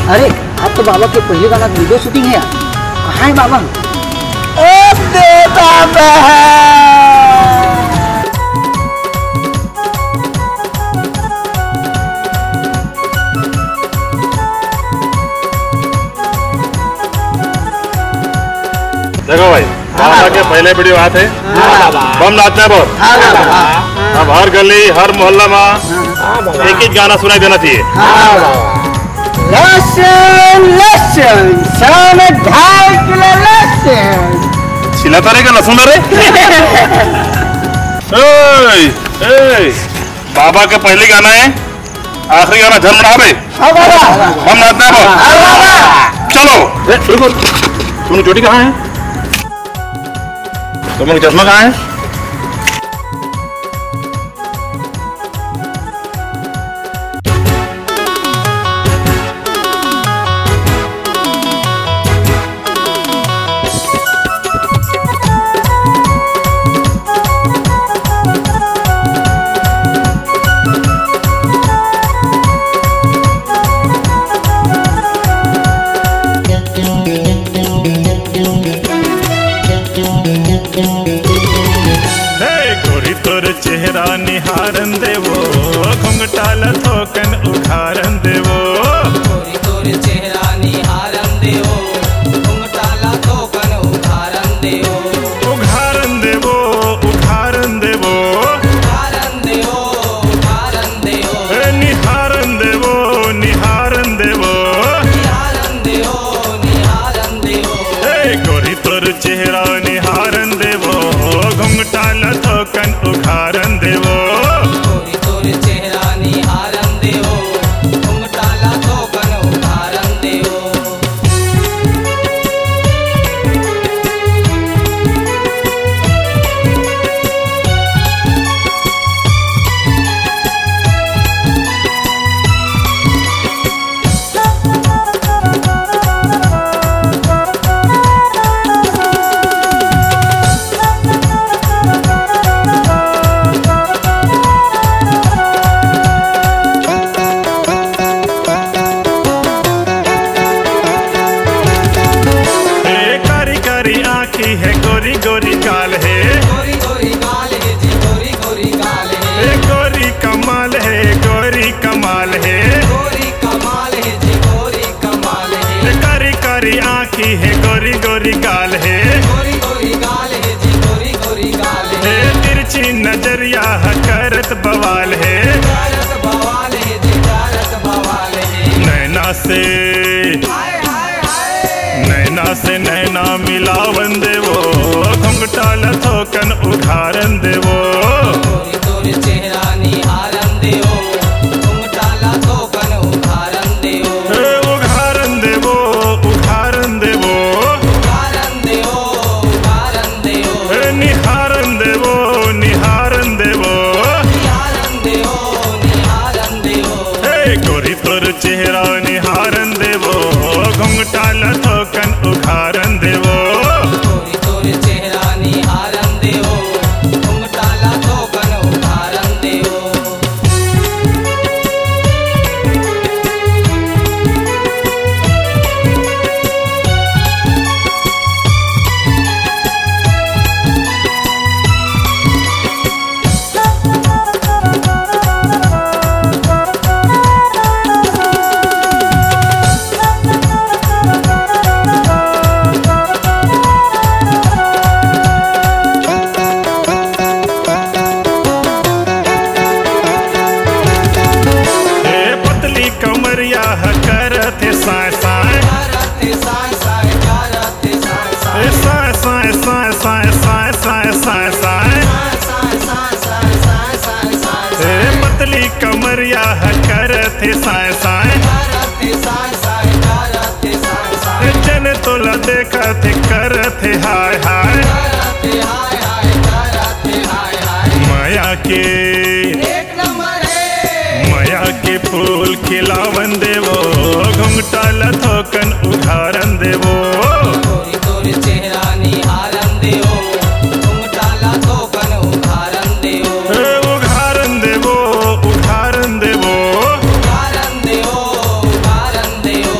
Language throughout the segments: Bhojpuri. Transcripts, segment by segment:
अरे आज तो बाबा के पहले गाना वीडियो शूटिंग है। कहाँ है बाबा? देखो भाई, बाबा के पहले वीडियो आते बम नाचना बहुत। अब हर गली हर मोहल्ला में एक ही गाना सुनाई देना चाहिए। लहसुन लहसुन 2.5 किलो लहसुन छिलाता रहेगा लहसुन रे। बाबा के पहले गाना है, आखिरी गाना झरमड़ा भाई बम नाचना बहुत। चलो तुम चोटी कहाँ है? तुम चश्मा कहाँ है? चेहरा निहारन देवो घुंघटाल थोकन उघारन देवो। गोरी तोर चेहरा निहारन देवो घुंघटाला थोकन उघारन देवो। उघारन देवो उघारन देवो उघारन देवो उघारन देवो। निहारन देवो निहारन देवो निहारन देवो निहारन देवो। गोरी तोर चेहरा निहारन देवो घुंघटाल थोकन उघारन देवो। गोरी तोर चेहरा निहारन देवो घुंघटाला थोकन उघारन देवो। है गोरी गोरी गाल है, गोरी गोरी गाल है जी, गोरी गोरी गाल है। गोरी कमाल है, गोरी कमाल है, गोरी कमाल है जी, गोरी कमाल है। कारी कारी आँखी है, गोरी गोरी गाल है, गोरी गोरी गाल है जी, गोरी गोरी गाल है। तिरछी नजरिया करत बवाल है, करत बवाल है जी, करत बवाल है। नैना से नैना मिलावन देवो घुंघटाल थोकन उघारन देवो। गोरी तोर चेहरा निहारन देवो घुंघटाला थोकन उघारन देवो। उघारन देवो उघारन देवो उघारन देवो उघारन देवो। निहारन देवो निहारन देवो निहारन देवो निहारन देवो। गोरी तोर चेहरा निहारन देवो घुंघटाल थोकन उघारन देवो। गोरी तोर चेहरा निहारन देवो घुंघटाला थोकन उघारन देवो। पतली कमरिया करत साय साय, जन तोला देखत करत हाय हाय। माया के फूल खिलावन देवो घुंघटाल थोकन उघारन देवो। गोरी तोर चेहरा निहारन देवो घुंघटाला थोकन उघारन देवो। उघारन देवो उघारन देवो उघारन देवो उघारन देवो।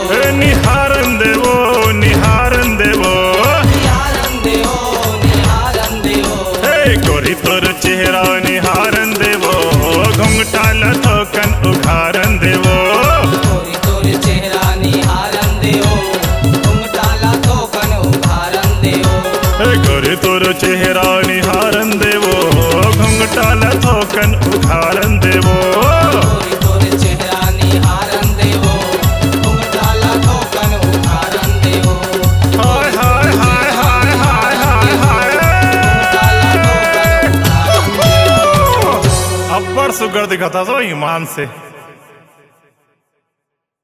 निहारन देवो घुंघटाला थोकन उखारन देवो गोरी गोरी चेहरा निहारन देवो घुंघटाला थोकन उखारन देवो हाय हाय हाय हाय हाय हाय हाय घुंघटाला थोकन उखारन देवो अब्बड़ सुगर दिखाता तो ईमान से।